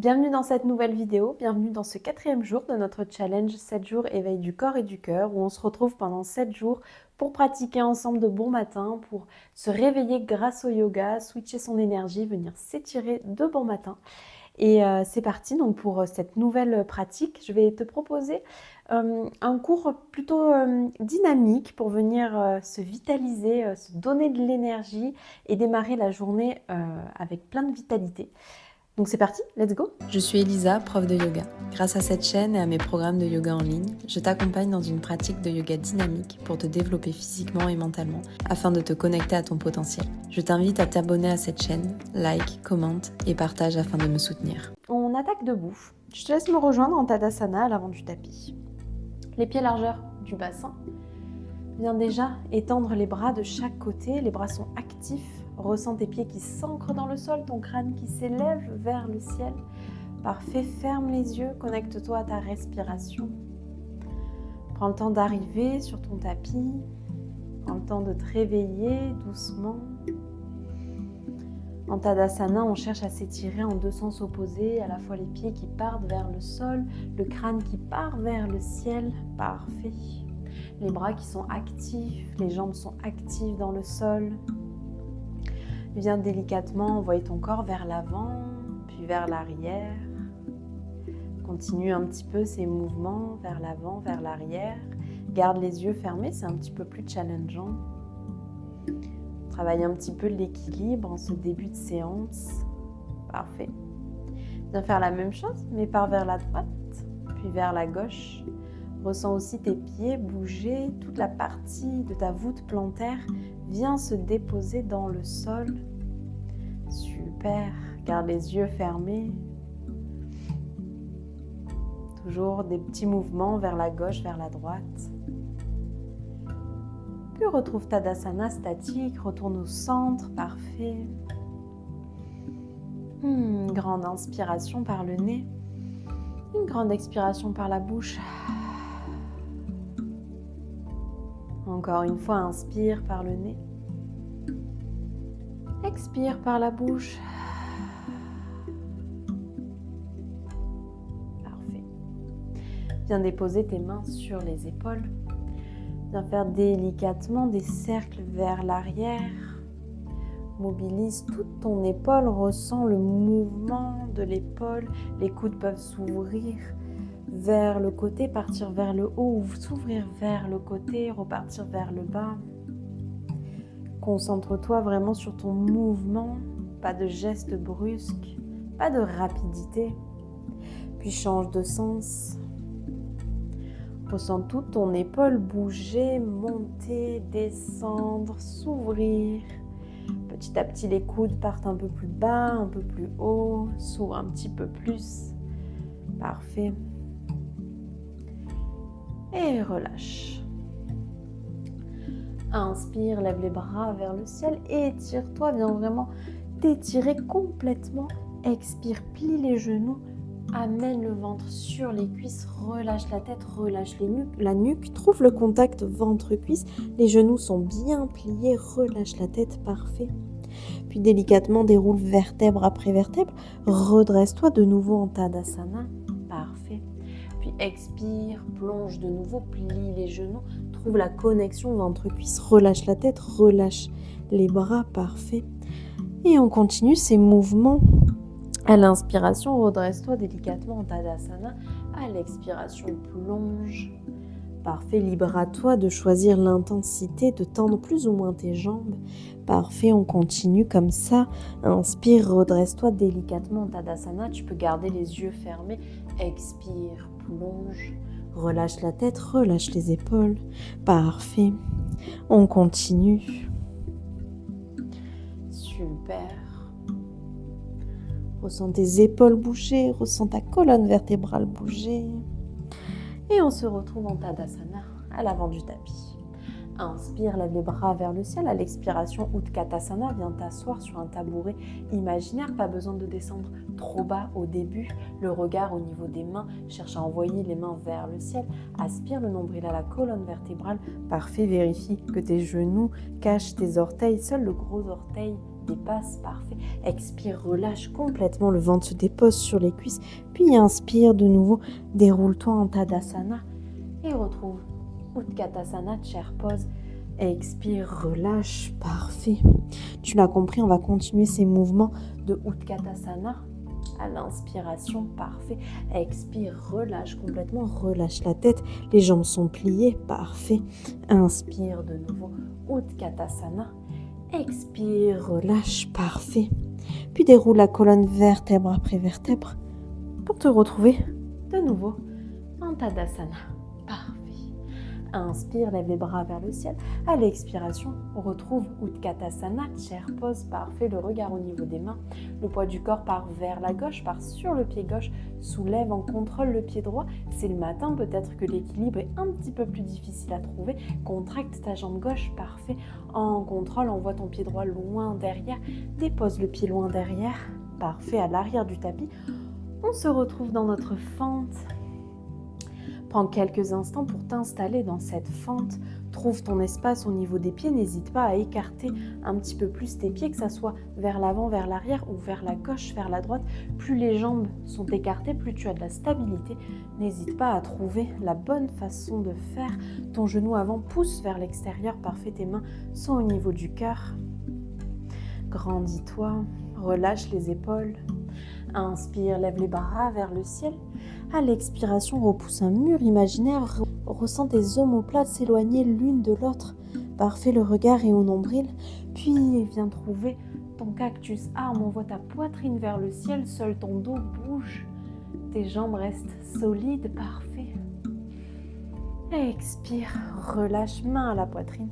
Bienvenue dans cette nouvelle vidéo, bienvenue dans ce 4e jour de notre challenge 7 jours éveil du corps et du cœur où on se retrouve pendant 7 jours pour pratiquer ensemble de bon matin, pour se réveiller grâce au yoga, switcher son énergie, venir s'étirer de bon matin. Et c'est parti donc pour cette nouvelle pratique. Je vais te proposer un cours plutôt dynamique pour venir se vitaliser, se donner de l'énergie et démarrer la journée avec plein de vitalité. Donc c'est parti, let's go! Je suis Elisa, prof de yoga. Grâce à cette chaîne et à mes programmes de yoga en ligne, je t'accompagne dans une pratique de yoga dynamique pour te développer physiquement et mentalement afin de te connecter à ton potentiel. Je t'invite à t'abonner à cette chaîne, like, commente et partage afin de me soutenir. On attaque debout. Je te laisse me rejoindre en Tadasana à l'avant du tapis. Les pieds largeur du bassin. Viens déjà étendre les bras de chaque côté, les bras sont actifs. Ressens tes pieds qui s'ancrent dans le sol, ton crâne qui s'élève vers le ciel. Parfait, ferme les yeux, connecte-toi à ta respiration. Prends le temps d'arriver sur ton tapis. Prends le temps de te réveiller doucement. En Tadasana, on cherche à s'étirer en deux sens opposés, à la fois les pieds qui partent vers le sol, le crâne qui part vers le ciel. Parfait. Les bras qui sont actifs, les jambes sont actives dans le sol. Viens délicatement envoyer ton corps vers l'avant, puis vers l'arrière. Continue un petit peu ces mouvements vers l'avant, vers l'arrière. Garde les yeux fermés, c'est un petit peu plus challengeant. Travaille un petit peu l'équilibre en ce début de séance. Parfait. Viens faire la même chose, mais pars vers la droite, puis vers la gauche. Ressens aussi tes pieds bouger, toute la partie de ta voûte plantaire vient se déposer dans le sol. Super, garde les yeux fermés. Toujours des petits mouvements vers la gauche, vers la droite. Puis retrouve Tadasana statique, retourne au centre, parfait. Une grande inspiration par le nez, une grande expiration par la bouche. Encore une fois, inspire par le nez. Expire par la bouche. Parfait. Viens déposer tes mains sur les épaules. Viens faire délicatement des cercles vers l'arrière. Mobilise toute ton épaule. Ressens le mouvement de l'épaule. Les coudes peuvent s'ouvrir vers le côté, partir vers le haut ou s'ouvrir vers le côté, repartir vers le bas. Concentre-toi vraiment sur ton mouvement, pas de gestes brusques, pas de rapidité. Puis change de sens. Ressens toute ton épaule bouger, monter, descendre, s'ouvrir. Petit à petit, les coudes partent un peu plus bas, un peu plus haut, s'ouvrent un petit peu plus. Parfait. Et relâche. Inspire, lève les bras vers le ciel et étire-toi. Viens vraiment t'étirer complètement. Expire, plie les genoux. Amène le ventre sur les cuisses. Relâche la tête, relâche la nuque. Trouve le contact ventre-cuisse. Les genoux sont bien pliés. Relâche la tête, parfait. Puis délicatement déroule vertèbre après vertèbre. Redresse-toi de nouveau en Tadasana. Parfait. Puis expire, plonge de nouveau, plie les genoux, trouve la connexion ventre-cuisse, relâche la tête, relâche les bras, parfait. Et on continue ces mouvements. À l'inspiration, redresse-toi délicatement en Tadasana. À l'expiration, plonge. Parfait, libre à toi de choisir l'intensité, de tendre plus ou moins tes jambes. Parfait, on continue comme ça. Inspire, redresse-toi délicatement en Tadasana. Tu peux garder les yeux fermés. Expire, plonge. Relâche la tête, relâche les épaules. Parfait, on continue. Super. Ressens tes épaules bouger, ressens ta colonne vertébrale bouger. Et on se retrouve en Tadasana, à l'avant du tapis. Inspire, lève les bras vers le ciel. À l'expiration, Utkatasana, viens t'asseoir sur un tabouret imaginaire. Pas besoin de descendre trop bas au début. Le regard au niveau des mains, cherche à envoyer les mains vers le ciel. Aspire le nombril à la colonne vertébrale. Parfait, vérifie que tes genoux cachent tes orteils. Seul le gros orteil dépasse, parfait. Expire, relâche complètement, le ventre se dépose sur les cuisses, puis inspire de nouveau, déroule-toi en Tadasana et retrouve Utkatasana, chair pose. Expire, relâche, parfait. Tu l'as compris, on va continuer ces mouvements de Utkatasana à l'inspiration, parfait. Expire, relâche complètement, relâche la tête, les jambes sont pliées, parfait. Inspire de nouveau, Utkatasana. Expire, relâche, parfait. Puis déroule la colonne vertèbre après vertèbre pour te retrouver de nouveau en Tadasana. Parfait. Inspire, lève les bras vers le ciel. À l'expiration, on retrouve Utkatasana, chair pose, parfait. Le regard au niveau des mains. Le poids du corps part vers la gauche, part sur le pied gauche. Soulève en contrôle le pied droit. C'est le matin, peut-être que l'équilibre est un petit peu plus difficile à trouver. Contracte ta jambe gauche, parfait. En contrôle, envoie ton pied droit loin derrière. Dépose le pied loin derrière, parfait, à l'arrière du tapis. On se retrouve dans notre fente. Prends quelques instants pour t'installer dans cette fente. Trouve ton espace au niveau des pieds. N'hésite pas à écarter un petit peu plus tes pieds, que ça soit vers l'avant, vers l'arrière ou vers la gauche, vers la droite. Plus les jambes sont écartées, plus tu as de la stabilité. N'hésite pas à trouver la bonne façon de faire. Ton genou avant pousse vers l'extérieur. Parfait, tes mains sont au niveau du cœur. Grandis-toi, relâche les épaules. Inspire, lève les bras vers le ciel. À l'expiration, repousse un mur imaginaire. Ressens tes omoplates s'éloigner l'une de l'autre. Parfait, le regard est au nombril. Puis viens trouver ton cactus arme. Envoie ta poitrine vers le ciel. Seul ton dos bouge. Tes jambes restent solides. Parfait. Expire, relâche, main à la poitrine.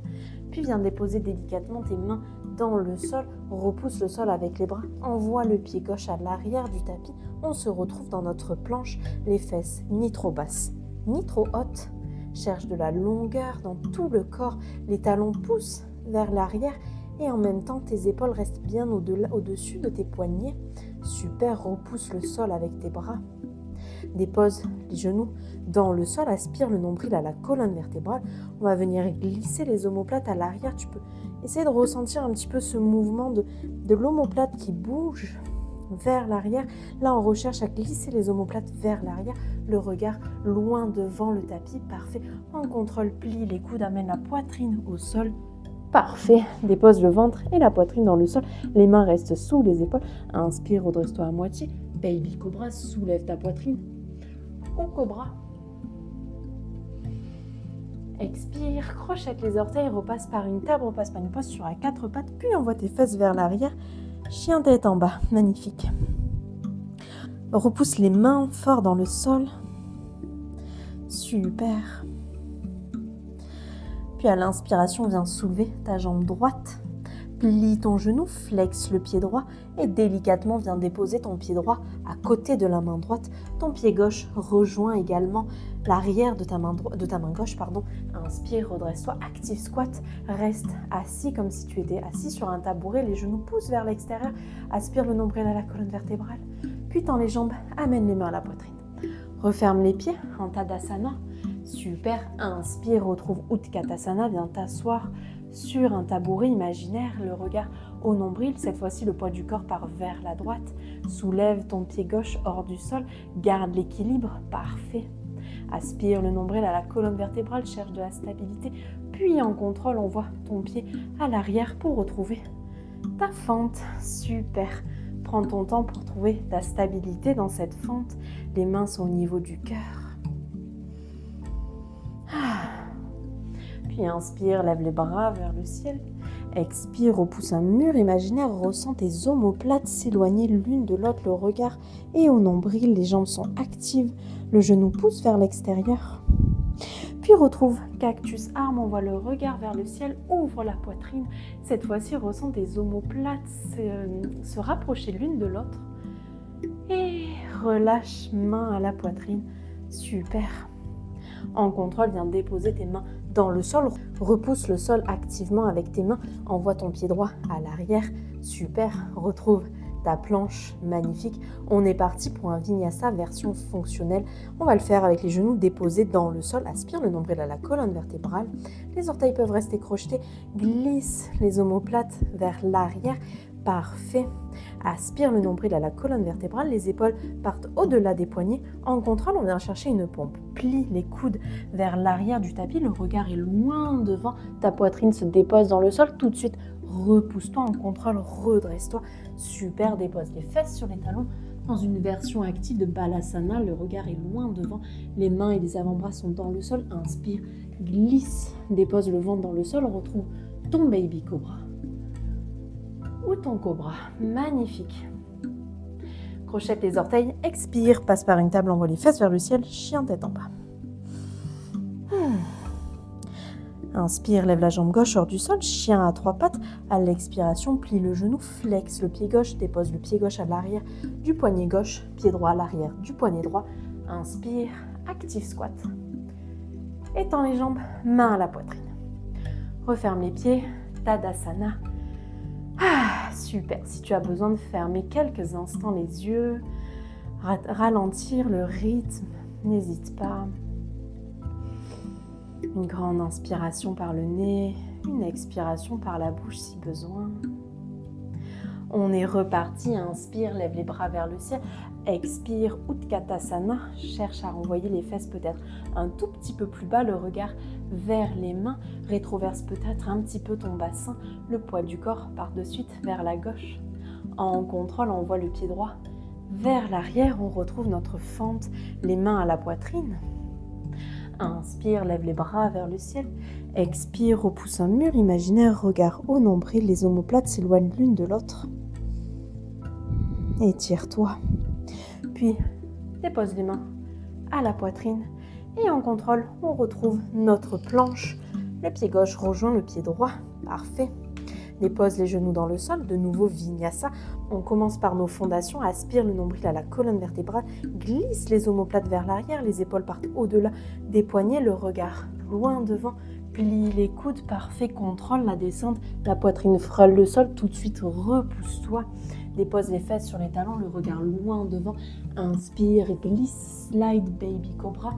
Puis viens déposer délicatement tes mains dans le sol, repousse le sol avec les bras, envoie le pied gauche à l'arrière du tapis, on se retrouve dans notre planche, les fesses ni trop basses, ni trop hautes, cherche de la longueur dans tout le corps, les talons poussent vers l'arrière et en même temps tes épaules restent bien au-dessus de tes poignets, super, repousse le sol avec tes bras. Dépose les genoux dans le sol, aspire le nombril à la colonne vertébrale. On va venir glisser les omoplates à l'arrière. Tu peux essayer de ressentir un petit peu ce mouvement de l'omoplate qui bouge vers l'arrière. Là, on recherche à glisser les omoplates vers l'arrière. Le regard loin devant le tapis. Parfait. En contrôle, plie les coudes, amène la poitrine au sol. Parfait. Dépose le ventre et la poitrine dans le sol. Les mains restent sous les épaules. Inspire, redresse-toi à moitié. Baby Cobra, soulève ta poitrine. Au Cobra. Expire, crochette les orteils, repasse par une table, repasse par une posture à 4 pattes, puis envoie tes fesses vers l'arrière. Chien tête en bas, magnifique. Repousse les mains fort dans le sol. Super. Puis à l'inspiration, viens soulever ta jambe droite. Plie ton genou, flexe le pied droit et délicatement viens déposer ton pied droit à côté de la main droite. Ton pied gauche rejoint également l'arrière de ta main gauche. Inspire, redresse-toi, active squat. Reste assis comme si tu étais assis sur un tabouret. Les genoux poussent vers l'extérieur. Aspire le nombril à la colonne vertébrale. Puis tends les jambes, amène les mains à la poitrine. Referme les pieds en Tadasana. Super, inspire, retrouve Utkatasana, viens t'asseoir sur un tabouret imaginaire, le regard au nombril. Cette fois-ci, le poids du corps part vers la droite. Soulève ton pied gauche hors du sol. Garde l'équilibre. Parfait. Aspire le nombril à la colonne vertébrale. Cherche de la stabilité. Puis en contrôle, on voit ton pied à l'arrière pour retrouver ta fente. Super. Prends ton temps pour trouver ta stabilité dans cette fente. Les mains sont au niveau du cœur. Puis inspire, lève les bras vers le ciel. Expire, repousse un mur imaginaire. Ressens tes omoplates s'éloigner l'une de l'autre. Le regard est au nombril. Les jambes sont actives. Le genou pousse vers l'extérieur. Puis retrouve cactus arme. Envoie le regard vers le ciel. Ouvre la poitrine. Cette fois-ci, ressens tes omoplates se rapprocher l'une de l'autre. Et relâche, main à la poitrine. Super. En contrôle, viens déposer tes mains dans le sol. Repousse le sol activement avec tes mains. Envoie ton pied droit à l'arrière. Super. Retrouve ta planche. Magnifique. On est parti pour un vinyasa version fonctionnelle. On va le faire avec les genoux déposés dans le sol. Aspire le nombril à la colonne vertébrale. Les orteils peuvent rester crochetés. Glisse les omoplates vers l'arrière. Parfait. Aspire le nombril à la colonne vertébrale, les épaules partent au-delà des poignets. En contrôle, on vient chercher une pompe. Plie les coudes vers l'arrière du tapis, le regard est loin devant, ta poitrine se dépose dans le sol. Tout de suite, repousse-toi en contrôle, redresse-toi. Super, dépose les fesses sur les talons. Dans une version active de Balasana, le regard est loin devant, les mains et les avant-bras sont dans le sol. Inspire, glisse, dépose le ventre dans le sol, retrouve ton baby cobra. Ou ton cobra. Magnifique. Crochette les orteils, expire, passe par une table, envoie les fesses vers le ciel, chien tête en bas. Inspire, lève la jambe gauche hors du sol, chien à 3 pattes. À l'expiration, plie le genou, flexe le pied gauche, dépose le pied gauche à l'arrière du poignet gauche, pied droit à l'arrière du poignet droit. Inspire, active squat. Étends les jambes, main à la poitrine. Referme les pieds, Tadasana. Super, si tu as besoin de fermer quelques instants les yeux, ralentir le rythme, n'hésite pas. Une grande inspiration par le nez, une expiration par la bouche si besoin. On est reparti, inspire, lève les bras vers le ciel, expire, Utkatasana, cherche à renvoyer les fesses peut-être un tout petit peu plus bas, le regard vers les mains, rétroverse peut-être un petit peu ton bassin, le poids du corps part de suite vers la gauche. En contrôle, on envoie le pied droit vers l'arrière, on retrouve notre fente, les mains à la poitrine. Inspire, lève les bras vers le ciel. Expire, repousse un mur imaginaire, regard au nombril, les omoplates s'éloignent l'une de l'autre. Étire-toi. Puis, dépose les mains à la poitrine et en contrôle, on retrouve notre planche. Le pied gauche rejoint le pied droit. Parfait. Dépose les genoux dans le sol, de nouveau Vinyasa. On commence par nos fondations, aspire le nombril à la colonne vertébrale, glisse les omoplates vers l'arrière, les épaules partent au-delà des poignets, le regard loin devant, plie les coudes, parfait, contrôle la descente, la poitrine frôle le sol, tout de suite repousse-toi, dépose les fesses sur les talons, le regard loin devant, inspire, glisse, slide baby cobra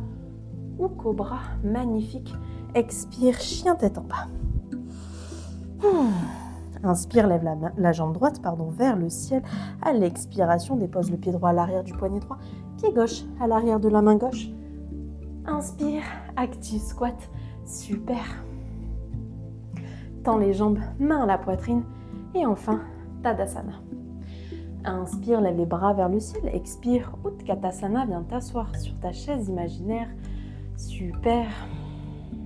ou cobra, magnifique, expire, chien tête en bas. Inspire, lève la jambe droite vers le ciel. À l'expiration, dépose le pied droit à l'arrière du poignet droit, pied gauche à l'arrière de la main gauche. Inspire, active squat, super. Tends les jambes, main à la poitrine et enfin, Tadasana. Inspire, lève les bras vers le ciel, expire, Utkatasana, viens t'asseoir sur ta chaise imaginaire, super.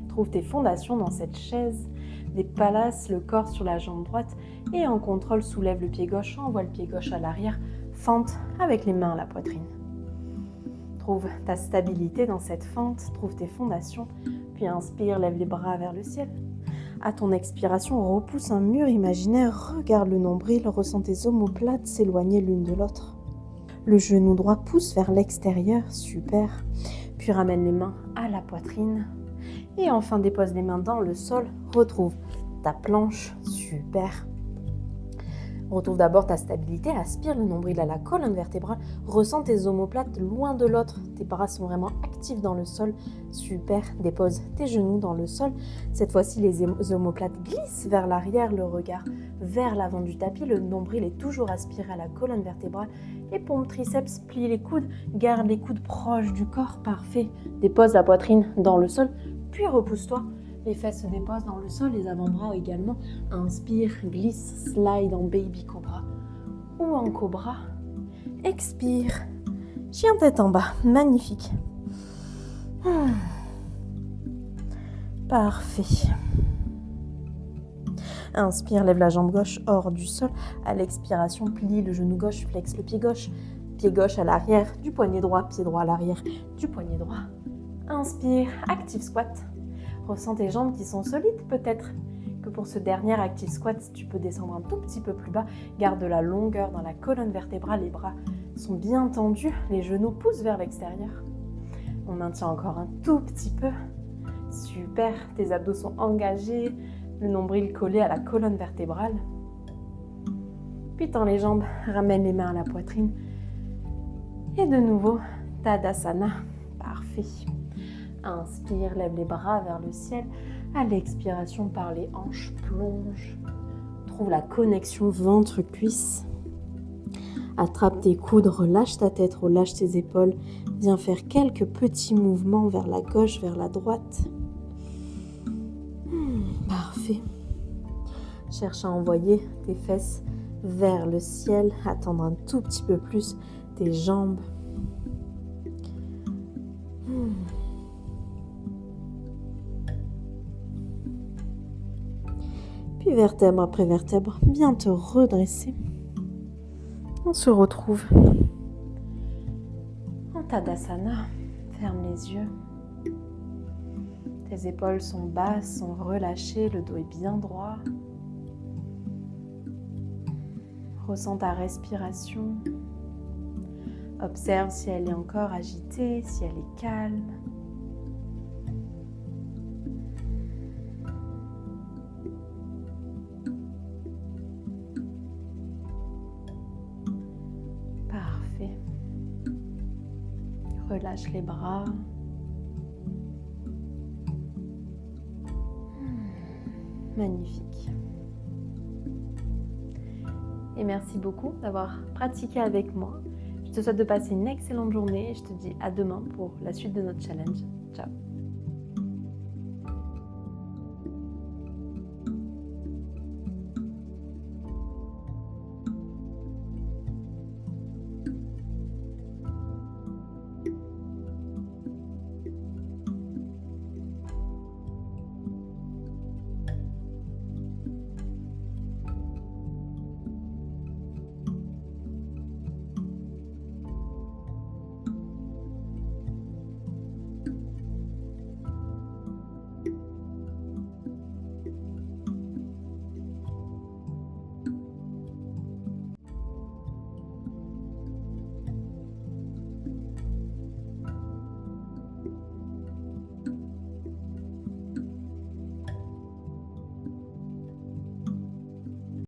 Trouve tes fondations dans cette chaise. Déplace le corps sur la jambe droite et en contrôle soulève le pied gauche, envoie le pied gauche à l'arrière, fente avec les mains à la poitrine. Trouve ta stabilité dans cette fente, trouve tes fondations, puis inspire, lève les bras vers le ciel. À ton expiration, repousse un mur imaginaire, regarde le nombril, ressens tes omoplates s'éloigner l'une de l'autre. Le genou droit pousse vers l'extérieur, super. Puis ramène les mains à la poitrine. Et enfin, dépose les mains dans le sol, retrouve ta planche, super. Retrouve d'abord ta stabilité, aspire le nombril à la colonne vertébrale, ressens tes omoplates loin de l'autre, tes bras sont vraiment actifs dans le sol, super. Dépose tes genoux dans le sol, cette fois-ci les omoplates glissent vers l'arrière, le regard vers l'avant du tapis, le nombril est toujours aspiré à la colonne vertébrale, les paumes triceps, plie les coudes, garde les coudes proches du corps, parfait. Dépose la poitrine dans le sol, puis repousse-toi. Les fesses se déposent dans le sol, les avant-bras également. Inspire, glisse, slide en baby cobra ou en cobra. Expire, chien tête en bas, magnifique. Parfait. Inspire, lève la jambe gauche hors du sol. À l'expiration, plie le genou gauche, flexe le pied gauche à l'arrière du poignet droit, pied droit à l'arrière du poignet droit. Inspire, active squat. Ressens tes jambes qui sont solides, peut-être que pour ce dernier active squat, tu peux descendre un tout petit peu plus bas. Garde de la longueur dans la colonne vertébrale, les bras sont bien tendus, les genoux poussent vers l'extérieur. On maintient encore un tout petit peu. Super, tes abdos sont engagés, le nombril collé à la colonne vertébrale. Puis tends les jambes, ramène les mains à la poitrine. Et de nouveau, Tadasana, parfait. Inspire, lève les bras vers le ciel. À l'expiration, par les hanches, plonge. retrouve la connexion ventre-cuisse. Attrape tes coudes, relâche ta tête, relâche tes épaules. Viens faire quelques petits mouvements vers la gauche, vers la droite. Parfait. Cherche à envoyer tes fesses vers le ciel, attendre un tout petit peu plus tes jambes. Puis vertèbre après vertèbre, viens te redresser. On se retrouve en Tadasana. Ferme les yeux. Tes épaules sont basses, sont relâchées, le dos est bien droit. Ressens ta respiration. Observe si elle est encore agitée, si elle est calme. Parfait. Relâche les bras. Magnifique. Et merci beaucoup d'avoir pratiqué avec moi. Je te souhaite de passer une excellente journée et je te dis à demain pour la suite de notre challenge. Ciao.